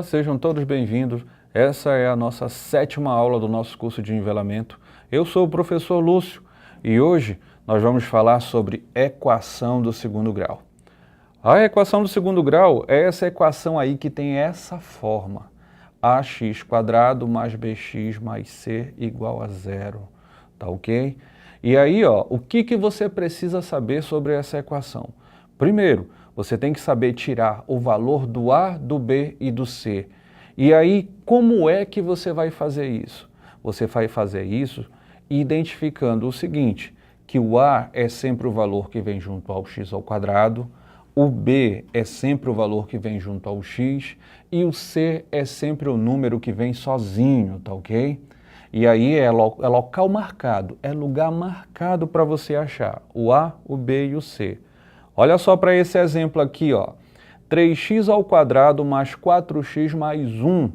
Olá, sejam todos bem-vindos. Essa é a nossa 7ª aula do nosso curso de nivelamento. Eu sou o professor Lúcio e hoje nós vamos falar sobre equação do segundo grau. A equação do segundo grau é essa equação aí que tem essa forma. ax² mais bx mais c igual a 0. Tá ok? E aí, o que você precisa saber sobre essa equação? Primeiro, você tem que saber tirar o valor do A, do B e do C. E aí, como é que você vai fazer isso? Você vai fazer isso identificando o seguinte, que o A é sempre o valor que vem junto ao x², o B é sempre o valor que vem junto ao x e o C é sempre o número que vem sozinho, tá ok? E aí é local marcado, é lugar marcado para você achar o A, o B e o C. Olha só para esse exemplo aqui, 3x² mais 4x mais 1.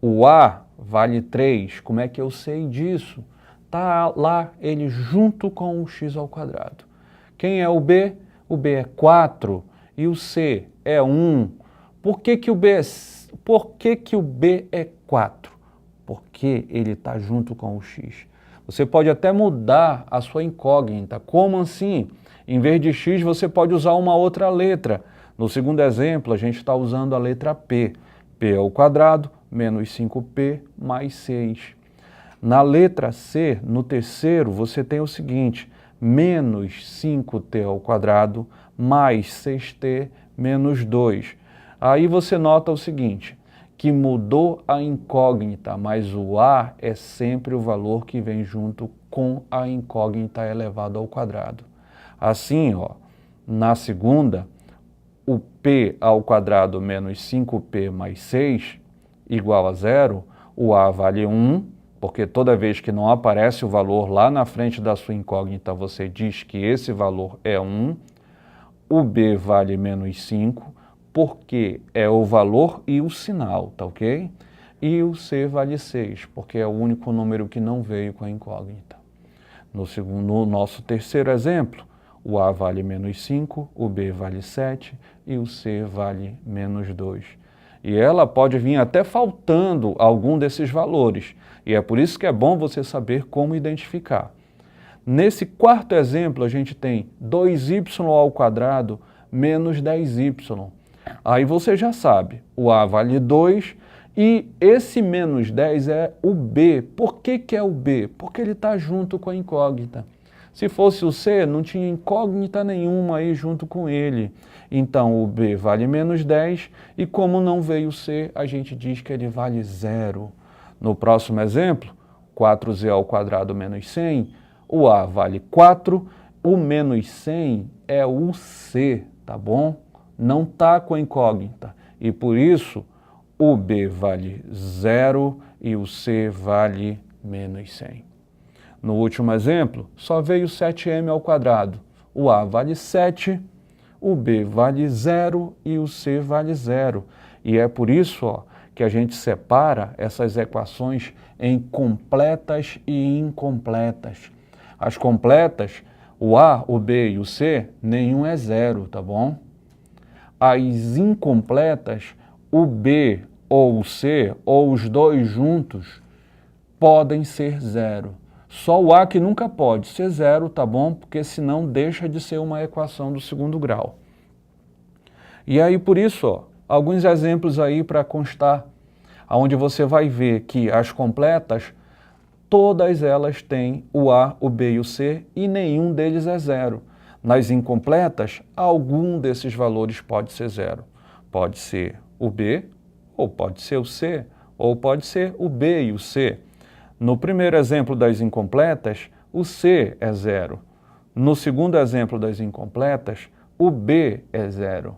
O A vale 3. Como é que eu sei disso? Tá lá ele junto com o x². Quem é o B? O B é 4 e o C é 1. Por que que o B é 4? Porque ele está junto com o x. Você pode até mudar a sua incógnita. Como assim? Em vez de x, você pode usar uma outra letra. No segundo exemplo, a gente está usando a letra P. P ao quadrado menos 5p mais 6. Na letra C, no terceiro, você tem o seguinte, menos 5t ao quadrado mais 6t menos 2. Aí você nota o seguinte, que mudou a incógnita, mas o A é sempre o valor que vem junto com a incógnita elevado ao quadrado. Assim, na segunda, o p ao quadrado menos 5p mais 6 igual a 0, o A vale 1, porque toda vez que não aparece o valor lá na frente da sua incógnita, você diz que esse valor é 1. O B vale menos 5, porque é o valor e o sinal, tá ok? E o C vale 6, porque é o único número que não veio com a incógnita. No nosso terceiro exemplo, o A vale menos 5, o B vale 7 e o C vale menos 2. E ela pode vir até faltando algum desses valores, e é por isso que é bom você saber como identificar. Nesse quarto exemplo, a gente tem 2y² menos 10y. Aí você já sabe, o A vale 2 e esse menos 10 é o B. Por que que é o B? Porque ele está junto com a incógnita. Se fosse o C, não tinha incógnita nenhuma aí junto com ele. Então, o B vale menos 10 e como não veio o C, a gente diz que ele vale 0. No próximo exemplo, 4z² menos 100, o A vale 4, o menos 100 é o C, tá bom? Não está com a incógnita e por isso o B vale 0 e o C vale menos 100. No último exemplo, só veio 7m². O A vale 7, o B vale 0 e o C vale 0. E é por isso que a gente separa essas equações em completas e incompletas. As completas, o A, o B e o C, nenhum é 0, tá bom? As incompletas, o B ou o C, ou os dois juntos, podem ser 0. Só o A que nunca pode ser 0, tá bom? Porque senão deixa de ser uma equação do segundo grau. E aí, por isso, alguns exemplos aí para constar, onde você vai ver que as completas, todas elas têm o A, o B e o C e nenhum deles é 0. Nas incompletas, algum desses valores pode ser 0. Pode ser o B, ou pode ser o C, ou pode ser o B e o C. No primeiro exemplo das incompletas, o C é 0. No segundo exemplo das incompletas, o B é 0.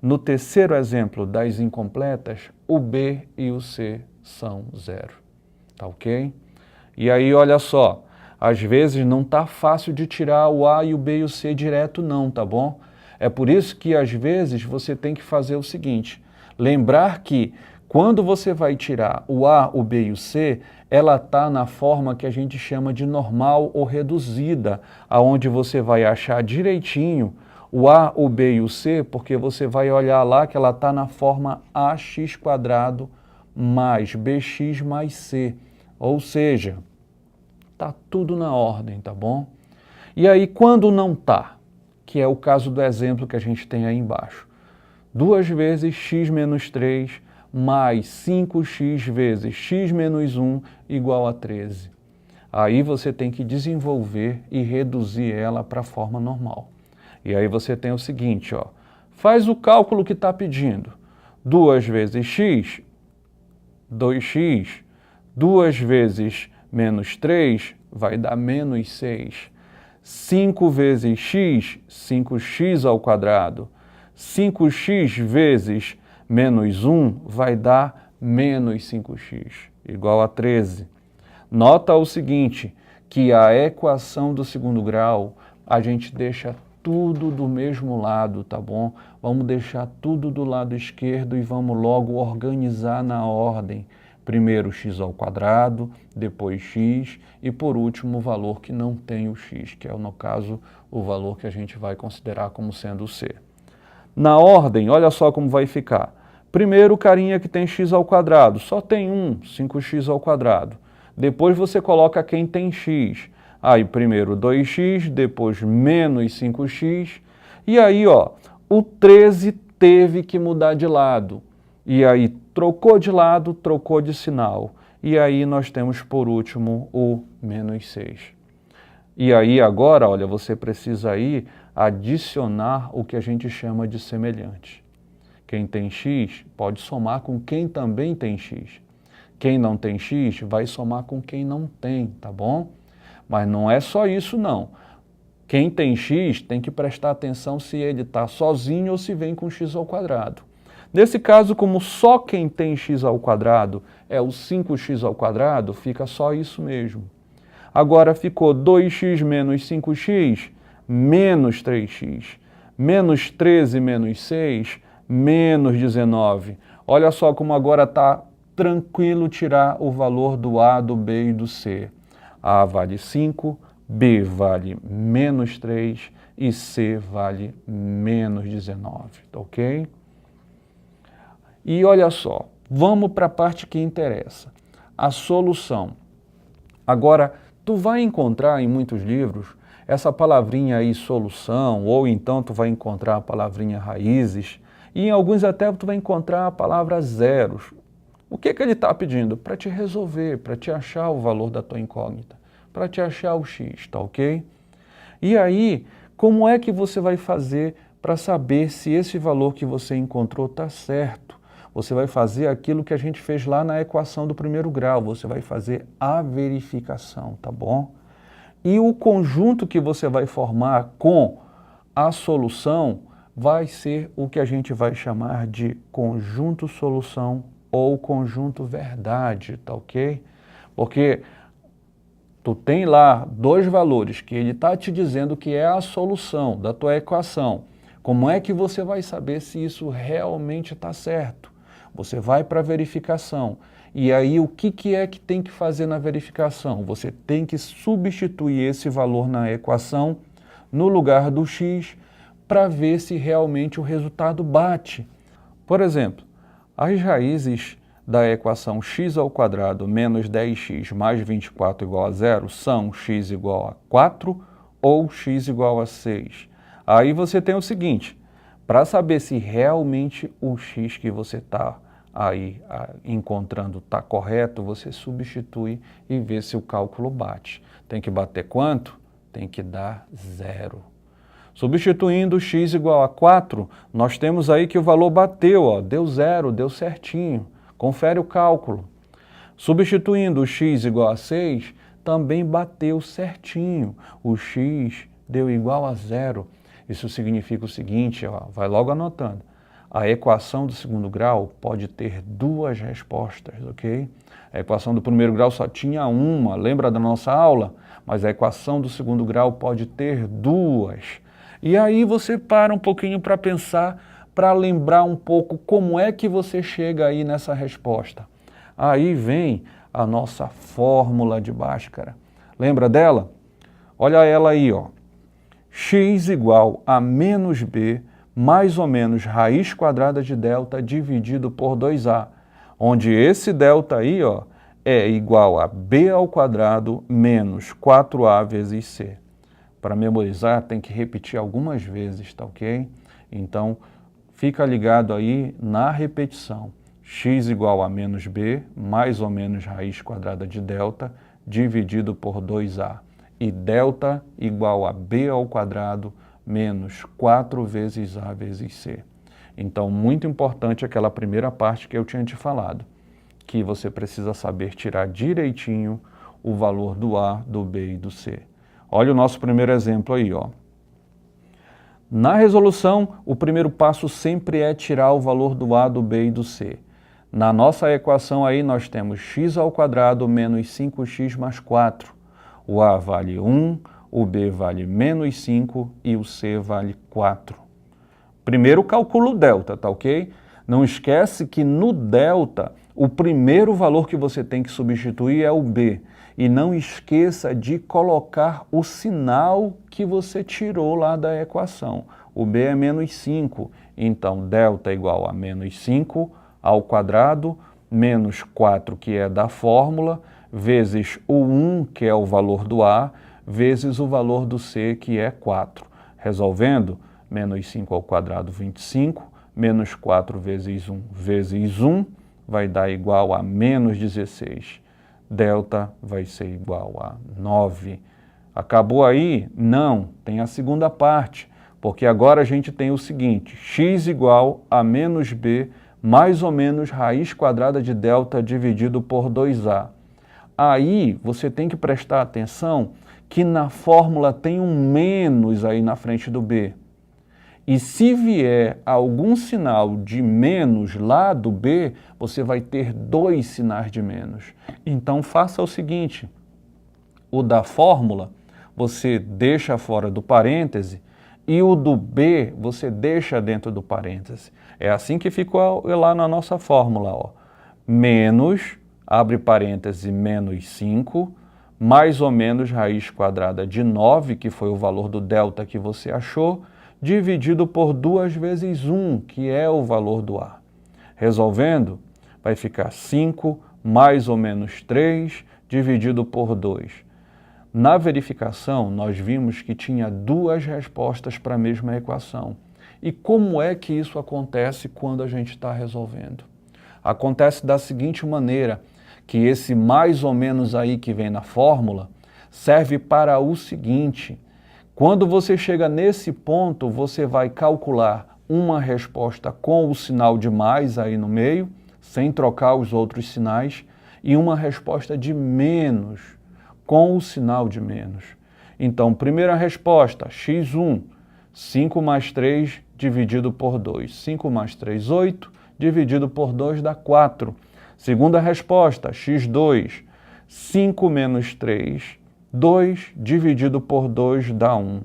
No terceiro exemplo das incompletas, o B e o C são 0. Tá ok? E aí, olha só, às vezes não tá fácil de tirar o A e o B e o C direto não, tá bom? É por isso que às vezes você tem que fazer o seguinte, lembrar que quando você vai tirar o A, o B e o C, ela está na forma que a gente chama de normal ou reduzida, aonde você vai achar direitinho o A, o B e o C, porque você vai olhar lá que ela está na forma ax² mais bx mais c. Ou seja, está tudo na ordem, tá bom? E aí, quando não está, que é o caso do exemplo que a gente tem aí embaixo, 2 vezes x menos 3 mais 5x vezes x menos 1 igual a 13. Aí você tem que desenvolver e reduzir ela para a forma normal. E aí você tem o seguinte, ó, faz o cálculo que está pedindo. 2 vezes x, 2x, 2 vezes menos 3 vai dar menos 6. 5 vezes x, 5x ao quadrado. 5x vezes menos 1 vai dar menos 5x, igual a 13. Nota o seguinte, que a equação do segundo grau, a gente deixa tudo do mesmo lado, tá bom? Vamos deixar tudo do lado esquerdo e vamos logo organizar na ordem. Primeiro x ao quadrado, depois x e por último o valor que não tem o x, que é no caso o valor que a gente vai considerar como sendo o c. Na ordem, olha só como vai ficar. Primeiro o carinha que tem x ao quadrado, só tem 5x ao quadrado. Depois você coloca quem tem x. Aí primeiro 2x, depois menos 5x. E aí, ó, o 13 teve que mudar de lado. E aí trocou de lado, trocou de sinal. E aí nós temos por último o menos 6. E aí agora, olha, você precisa aí adicionar o que a gente chama de semelhante. Quem tem x pode somar com quem também tem x. Quem não tem x vai somar com quem não tem, tá bom? Mas não é só isso não. Quem tem x tem que prestar atenção se ele está sozinho ou se vem com x ao quadrado. Nesse caso, como só quem tem x ao quadrado é o 5x ao quadrado, fica só isso mesmo. Agora ficou 2x menos 5x, menos 3x. Menos 13 menos 6, menos 19. Olha só como agora está tranquilo tirar o valor do A, do B e do C. A vale 5, B vale menos 3 e C vale menos 19, tá ok? E olha só, vamos para a parte que interessa, a solução. Agora, tu vai encontrar em muitos livros essa palavrinha aí, solução, ou então tu vai encontrar a palavrinha raízes, e em alguns até tu vai encontrar a palavra zeros. O que ele está pedindo? Para te resolver, para te achar o valor da tua incógnita, para te achar o x, tá ok? E aí, como é que você vai fazer para saber se esse valor que você encontrou está certo? Você vai fazer aquilo que a gente fez lá na equação do primeiro grau, você vai fazer a verificação, tá bom? E o conjunto que você vai formar com a solução vai ser o que a gente vai chamar de conjunto solução ou conjunto verdade, tá ok? Porque tu tem lá dois valores que ele está te dizendo que é a solução da tua equação. Como é que você vai saber se isso realmente está certo? Você vai para a verificação. E aí o que é que tem que fazer na verificação? Você tem que substituir esse valor na equação no lugar do x para ver se realmente o resultado bate. Por exemplo, as raízes da equação x ao quadrado menos 10x mais 24 igual a 0 são x igual a 4 ou x igual a 6. Aí você tem o seguinte, para saber se realmente o x que você está aí encontrando está correto, você substitui e vê se o cálculo bate. Tem que bater quanto? Tem que dar 0. Substituindo x igual a 4, nós temos aí que o valor bateu, ó, deu 0, deu certinho. Confere o cálculo. Substituindo o x igual a 6, também bateu certinho. O x deu igual a 0. Isso significa o seguinte, ó, vai logo anotando. A equação do segundo grau pode ter duas respostas, ok? A equação do primeiro grau só tinha uma, lembra da nossa aula? Mas a equação do segundo grau pode ter duas. E aí você para um pouquinho para pensar, para lembrar um pouco como é que você chega aí nessa resposta. Aí vem a nossa fórmula de Bhaskara. Lembra dela? Olha ela aí, ó. x igual a menos b mais ou menos raiz quadrada de delta dividido por 2a, onde esse delta aí, ó, é igual a b ao quadrado menos 4a vezes c. Para memorizar, tem que repetir algumas vezes, tá ok? Então, fica ligado aí na repetição. X igual a menos b, mais ou menos raiz quadrada de delta, dividido por 2a. E delta igual a b ao quadrado menos 4 vezes a vezes c. Então, muito importante aquela primeira parte que eu tinha te falado, que você precisa saber tirar direitinho o valor do a, do b e do c. Olha o nosso primeiro exemplo aí, ó. Na resolução, o primeiro passo sempre é tirar o valor do a, do b e do c. Na nossa equação aí nós temos x ao quadrado menos 5x mais 4. O a vale 1, o b vale menos 5 e o c vale 4. Primeiro calcula o delta, tá ok? Não esquece que no delta, o primeiro valor que você tem que substituir é o b. E não esqueça de colocar o sinal que você tirou lá da equação. O b é menos 5, então delta é igual a menos 5 ao quadrado, menos 4, que é da fórmula, vezes o 1, que é o valor do a, vezes o valor do c, que é 4. Resolvendo, menos 5 ao quadrado, 25, menos 4 vezes 1, vai dar igual a menos 16. Delta vai ser igual a 9. Acabou aí? Não, tem a segunda parte, porque agora a gente tem o seguinte, x igual a menos b mais ou menos raiz quadrada de delta dividido por 2a. Aí você tem que prestar atenção que na fórmula tem um menos aí na frente do b. E se vier algum sinal de menos lá do b, você vai ter 2 sinais de menos. Então faça o seguinte, o da fórmula você deixa fora do parêntese e o do b você deixa dentro do parêntese. É assim que ficou lá na nossa fórmula, ó. Menos, abre parêntese, menos 5, mais ou menos raiz quadrada de 9, que foi o valor do delta que você achou, dividido por 2 vezes 1, que é o valor do a. Resolvendo, vai ficar 5 mais ou menos 3 dividido por 2. Na verificação, nós vimos que tinha 2 respostas para a mesma equação. E como é que isso acontece quando a gente está resolvendo? Acontece da seguinte maneira, que esse mais ou menos aí que vem na fórmula serve para o seguinte: quando você chega nesse ponto, você vai calcular uma resposta com o sinal de mais aí no meio, sem trocar os outros sinais, e uma resposta de menos, com o sinal de menos. Então, primeira resposta, x1, 5 mais 3 dividido por 2. 5 mais 3, 8, dividido por 2 dá 4. Segunda resposta, x2, 5 menos 3, 2 dividido por 2 dá 1.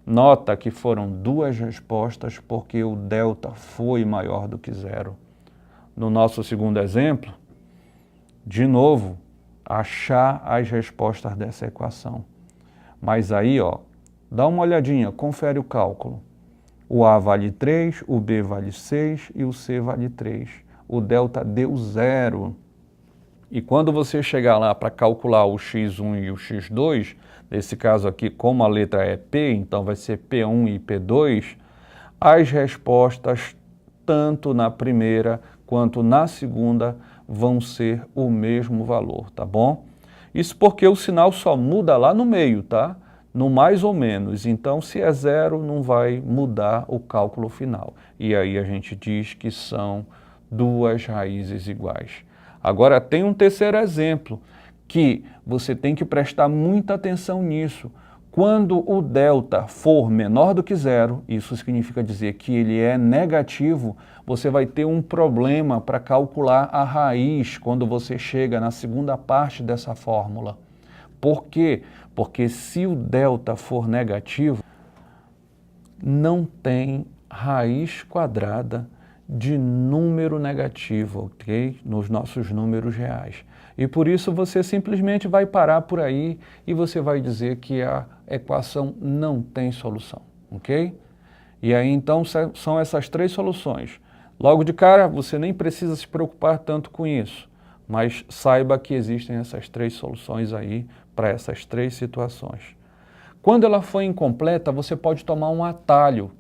Nota que foram 2 respostas porque o delta foi maior do que 0. No nosso segundo exemplo, de novo, achar as respostas dessa equação. Mas aí, ó, dá uma olhadinha, confere o cálculo. O a vale 3, o b vale 6 e o c vale 3. O delta deu 0. E quando você chegar lá para calcular o x1 e o x2, nesse caso aqui, como a letra é P, então vai ser P1 e P2, as respostas, tanto na primeira quanto na segunda, vão ser o mesmo valor, tá bom? Isso porque o sinal só muda lá no meio, tá? No mais ou menos. Então, se é 0, não vai mudar o cálculo final. E aí a gente diz que são 2 raízes iguais. Agora, tem um terceiro exemplo, que você tem que prestar muita atenção nisso. Quando o delta for menor do que 0, isso significa dizer que ele é negativo, você vai ter um problema para calcular a raiz quando você chega na segunda parte dessa fórmula. Por quê? Porque se o delta for negativo, não tem raiz quadrada de número negativo, ok? Nos nossos números reais. E por isso você simplesmente vai parar por aí e você vai dizer que a equação não tem solução, ok? E aí então são essas três soluções. Logo de cara, você nem precisa se preocupar tanto com isso, mas saiba que existem essas três soluções aí para essas três situações. Quando ela for incompleta, você pode tomar um atalho,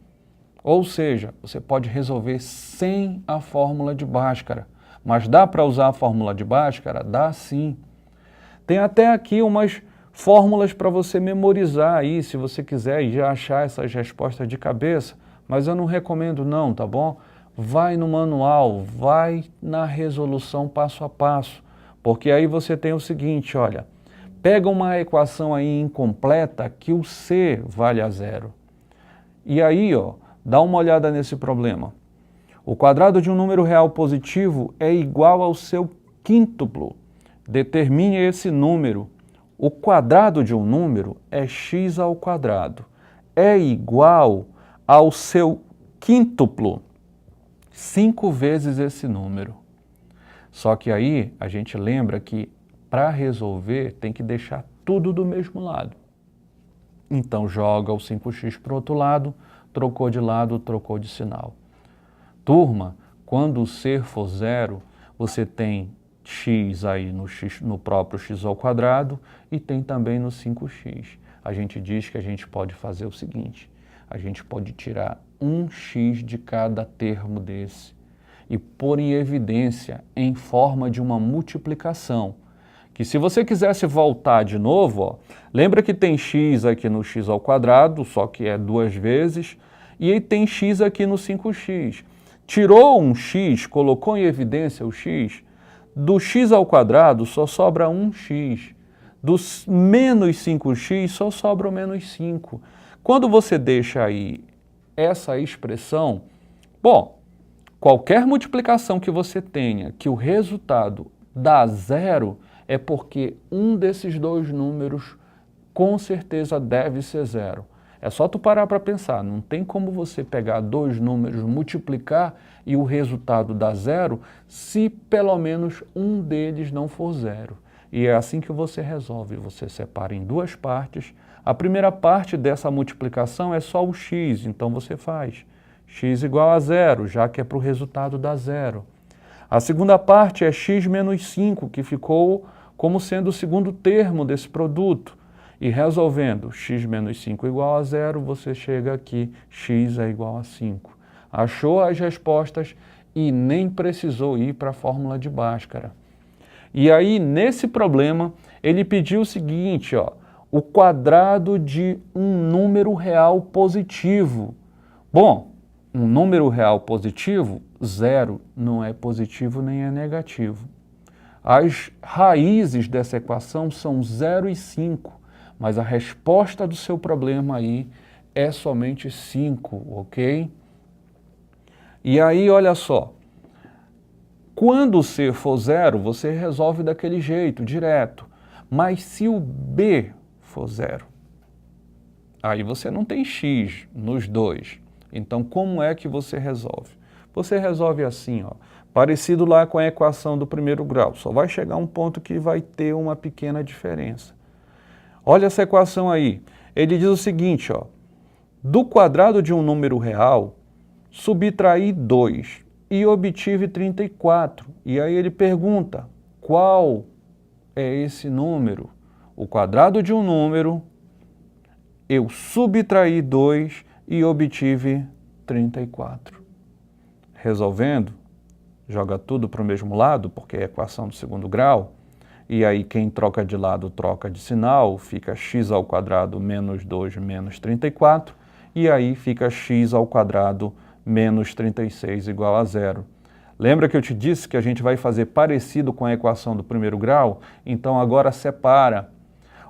ou seja, você pode resolver sem a fórmula de Bhaskara. Mas dá para usar a fórmula de Bhaskara? Dá sim. Tem até aqui umas fórmulas para você memorizar aí, se você quiser e já achar essas respostas de cabeça, mas eu não recomendo não, tá bom? Vai no manual, vai na resolução passo a passo, porque aí você tem o seguinte, olha, pega uma equação aí incompleta que o C vale a zero. E aí, ó, dá uma olhada nesse problema. O quadrado de um número real positivo é igual ao seu quíntuplo. Determine esse número. O quadrado de um número é x ao quadrado. É igual ao seu quíntuplo, 5 vezes esse número. Só que aí a gente lembra que para resolver tem que deixar tudo do mesmo lado. Então joga o 5x para o outro lado, trocou de sinal. Turma, quando o ser for zero, você tem x aí no próprio x ao quadrado e tem também no 5x. A gente diz que a gente pode fazer o seguinte, a gente pode tirar um x de cada termo desse e pôr em evidência em forma de uma multiplicação. Que se você quisesse voltar de novo, ó, lembra que tem x aqui no x ao quadrado, só que é 2 vezes, e aí tem x aqui no 5x. Tirou um x, colocou em evidência o x, do x ao quadrado só sobra 1x, do menos 5x só sobra o menos 5. Quando você deixa aí essa expressão, bom, qualquer multiplicação que você tenha, que o resultado dá zero, é porque um desses dois números com certeza deve ser zero. É só tu parar para pensar, não tem como você pegar dois números, multiplicar e o resultado dá zero, se pelo menos um deles não for zero. E é assim que você resolve, você separa em duas partes. A primeira parte dessa multiplicação é só o x, então você faz x igual a zero, já que é para o resultado dar zero. A segunda parte é x menos 5, que ficou como sendo o segundo termo desse produto. E resolvendo x menos 5 igual a zero, você chega aqui, x é igual a 5. Achou as respostas e nem precisou ir para a fórmula de Bhaskara. E aí, nesse problema, ele pediu o seguinte, ó, o quadrado de um número real positivo. Bom, um número real positivo, zero, não é positivo nem é negativo. As raízes dessa equação são 0 e 5. Mas a resposta do seu problema aí é somente 5, ok? E aí, olha só, quando o C for zero, você resolve daquele jeito, direto. Mas se o B for zero, aí você não tem x nos dois. Então, como é que você resolve? Você resolve assim, ó, parecido lá com a equação do primeiro grau. Só vai chegar um ponto que vai ter uma pequena diferença. Olha essa equação aí. Ele diz o seguinte, ó, do quadrado de um número real, subtraí 2 e obtive 34. E aí ele pergunta, qual é esse número? O quadrado de um número, eu subtraí 2 e obtive 34. Resolvendo, joga tudo para o mesmo lado, porque é a equação do segundo grau. E aí quem troca de lado troca de sinal, fica x ao quadrado menos 2 menos 34, e aí fica x ao quadrado menos 36 igual a zero. Lembra que eu te disse que a gente vai fazer parecido com a equação do primeiro grau? Então agora separa.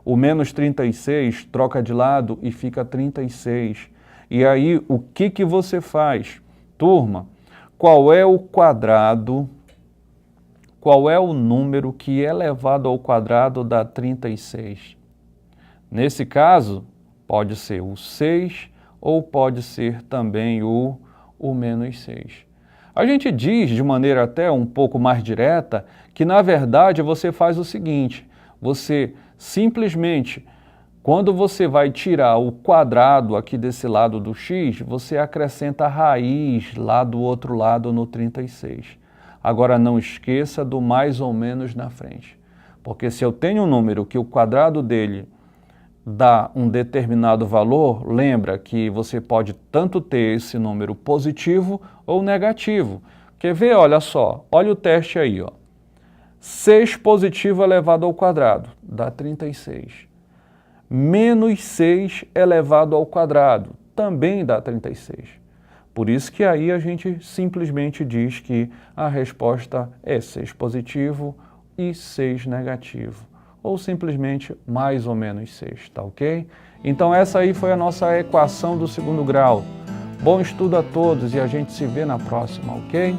O menos 36 troca de lado e fica 36. E aí o que você faz? Turma, qual é o quadrado... Qual é o número que elevado ao quadrado dá 36? Nesse caso, pode ser o 6 ou pode ser também o menos 6. A gente diz de maneira até um pouco mais direta que, na verdade, você faz o seguinte: você simplesmente, quando você vai tirar o quadrado aqui desse lado do x, você acrescenta a raiz lá do outro lado no 36. Agora não esqueça do mais ou menos na frente, porque se eu tenho um número que o quadrado dele dá um determinado valor, lembra que você pode tanto ter esse número positivo ou negativo. Quer ver? Olha só, olha o teste aí, ó. 6 positivo elevado ao quadrado dá 36. Menos 6 elevado ao quadrado também dá 36. Por isso que aí a gente simplesmente diz que a resposta é 6 positivo e 6 negativo. Ou simplesmente mais ou menos 6, tá ok? Então essa aí foi a nossa equação do segundo grau. Bom estudo a todos e a gente se vê na próxima, ok?